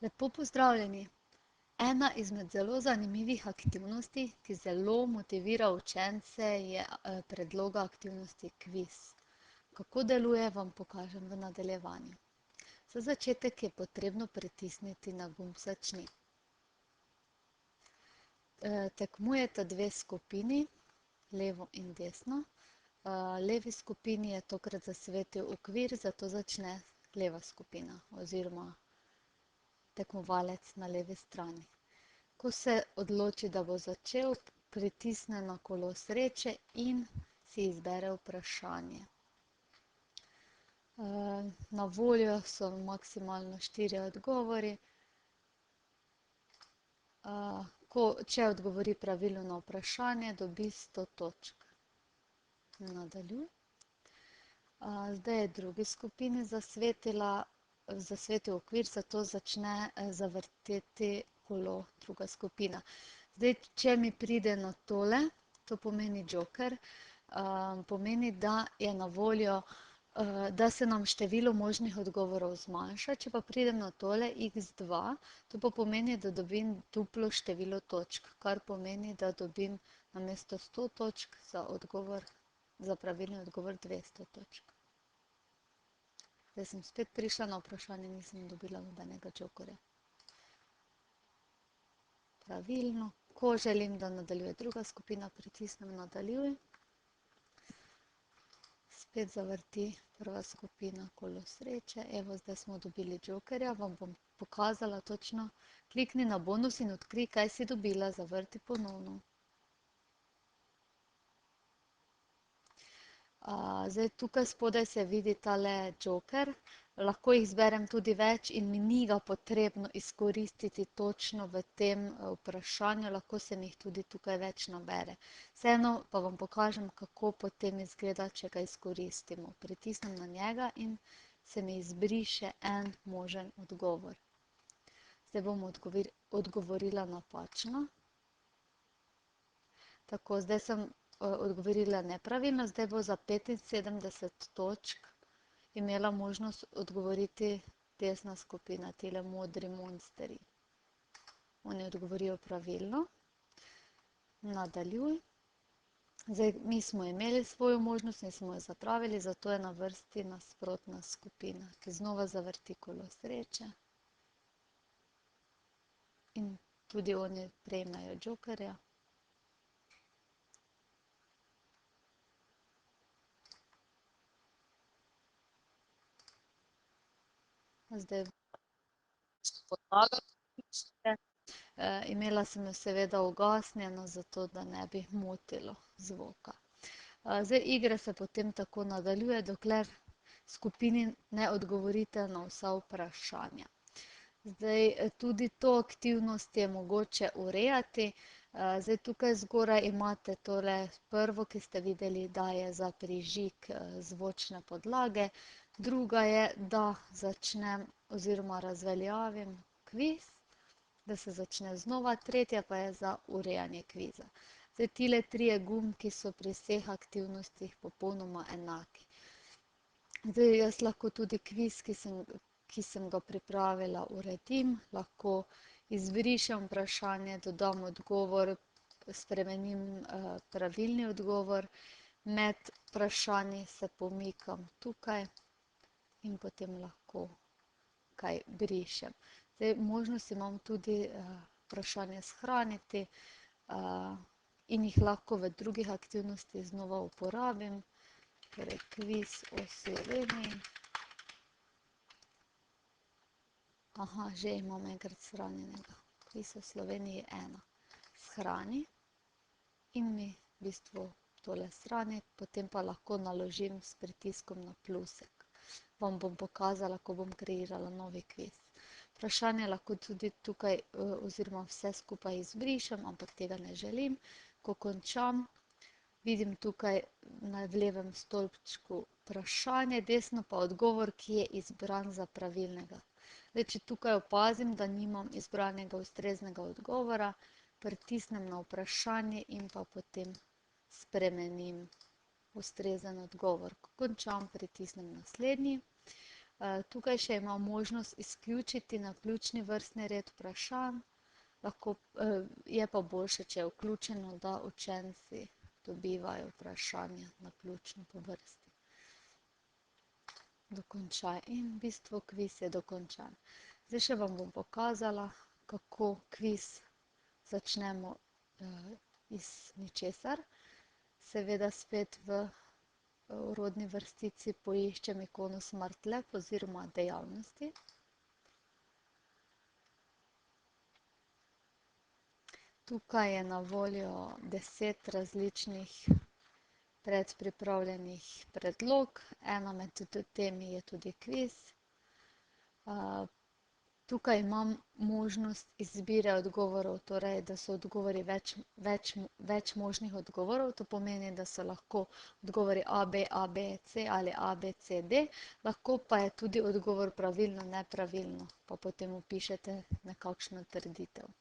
Lepo pozdravljeni! Ena izmed zelo zanimivih aktivnosti, ki zelo motivira učence, je predloga aktivnosti kviz. Kako deluje, vam pokažem v nadaljevanju. Za začetek je potrebno pritisniti na gumb Začni. Tekmujeta dve skupini, levo in desno. Levi skupini je tokrat zasvetil okvir, zato začne leva skupina oziroma tekmovalec na levi strani. Ko se odloči, da bo začel, pritisne na kolo sreče in si izbere vprašanje. Na voljo so maksimalno 4 odgovori. Če odgovori pravilno na vprašanje, dobi 100 točk. Nadaljuj. Zdaj je drugi skupini zasvetil okvir, zato začne zavrteti kolo druga skupina. Zdaj, če mi pride na tole, to pomeni joker, pomeni, da je na voljo, da se nam število možnih odgovorov zmanjša. Če pa pridem na tole x2, to pa pomeni, da dobim duplo število točk, kar pomeni, da dobim namesto 100 točk za pravilni odgovor 200 točk. Zdaj sem spet prišla na vprašanje, nisem dobila nobenega jokerja. Pravilno. Ko želim, da nadaljuje druga skupina, pritisnem nadaljuj. Spet zavrti prva skupina kolo sreče. Evo, zdaj smo dobili jokerja. Vam bom pokazala točno. Klikni na bonus in odkrij, kaj si dobila. Zavrti ponovno. Zdaj, tukaj spodaj se vidi tale joker. Lahko jih zberem tudi več in mi ni ga potrebno izkoristiti točno v tem vprašanju. Lahko se mi jih tudi tukaj več nabere. Vseeno pa vam pokažem, kako potem izgleda, če ga izkoristimo. Pritisnem na njega in se mi izbriše en možen odgovor. Zdaj bom odgovorila napačno. Tako, zdaj sem odgovorila nepravilno. Zdaj bo za 75 točk imela možnost odgovoriti desna skupina, tile modri monsterji. Oni odgovorijo pravilno. Nadaljuj. Zdaj, mi smo imeli svojo možnost in smo jo zapravili, zato je na vrsti nasprotna skupina, ki znova zavrti kolo sreče. In tudi oni prejmejo jokerja. Zdaj imela sem jo seveda ugasnjeno, zato da ne bi motilo zvoka. Zdaj, igra se potem tako nadaljuje, dokler skupini ne odgovorite na vsa vprašanja. Zdaj, tudi to aktivnost je mogoče urejati. Zdaj, tukaj zgoraj imate tole prvo, ki ste videli, da je za prižig zvočne podlage. Druga je, da začnem oziroma razveljavim kviz, da se začne znova. Tretja pa je za urejanje kviza. Zdaj, tile trije gumbki so pri vseh aktivnostih popolnoma enaki. Zdaj, jaz lahko tudi kviz, ki sem ga pripravila, uredim. Lahko izbrišem vprašanje, dodam odgovor, spremenim pravilni odgovor. Med vprašanji se pomikam tukaj in potem lahko kaj brišem. Zdaj, možnost imam tudi vprašanje shraniti in jih lahko v drugih aktivnostih znova uporabim. Torej, kviz o Sloveniji. Aha, že imam enkrat shranjenega. Kviz o Sloveniji 1. Shrani in mi v bistvu tole shrani, potem pa lahko naložim s pritiskom na plusek. Vam bom pokazala, ko bom kreirala novi kviz. Vprašanje lahko tudi tukaj oziroma vse skupaj izbrišem, ampak tega ne želim. Ko končam, vidim tukaj na levem stolpčku vprašanje, desno pa odgovor, ki je izbran za pravilnega. Zdaj, če tukaj opazim, da nimam izbranega ustreznega odgovora, pritisnem na vprašanje in pa potem spremenim ustrezen odgovor. Ko končam, pritisnem naslednji. Tukaj še ima možnost izključiti naključni vrstni red vprašanj. Lahko, je pa boljše, če je vključeno, da učenci dobivajo vprašanja naključno po vrsti. Dokončaj. In v bistvu kviz je dokončan. Zdaj še vam bom pokazala, kako kviz začnemo iz ničesar. Seveda spet v orodni vrstici poiščem ikono Smart Lab oziroma dejavnosti. Tukaj je na voljo 10 različnih predpripravljenih predlog. Ena med temi je tudi kviz. Tukaj imam možnost izbire odgovorov, torej da so odgovori več možnih odgovorov. To pomeni, da so lahko odgovori A, B, A, B, C ali A, B, C, D. Lahko pa je tudi odgovor pravilno, nepravilno, pa potem vpišete nekakšno trditev.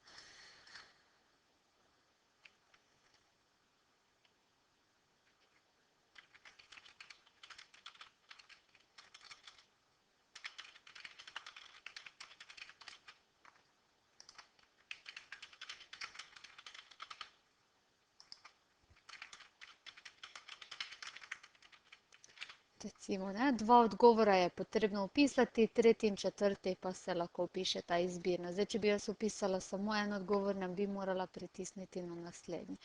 Recimo, ne, 2 odgovora je potrebno vpisati, tretji in četrti pa se lahko vpišeta izbirno. Zdaj, če bi jaz vpisala samo en odgovor, ne bi morala pritisniti na naslednji.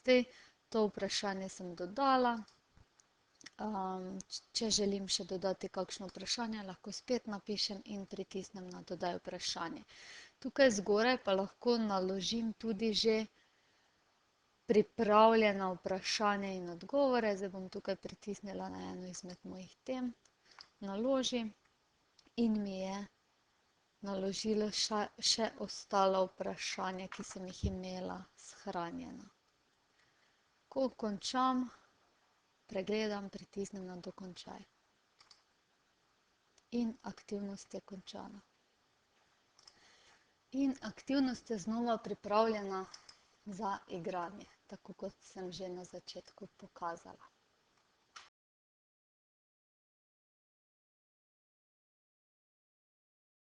Zdaj, to vprašanje sem dodala. Če želim še dodati kakšno vprašanje, lahko spet napišem in pritisnem na dodaj vprašanje. Tukaj zgoraj pa lahko naložim tudi že pripravljena vprašanja in odgovore. Zdaj bom tukaj pritisnila na eno izmed mojih tem, naloži, in mi je naložilo še ostala vprašanja, ki sem jih imela shranjena. Ko končam, pregledam, pritisnem na dokončaj. In aktivnost je končana. In aktivnost je znova pripravljena za igranje, tako kot sem že na začetku pokazala.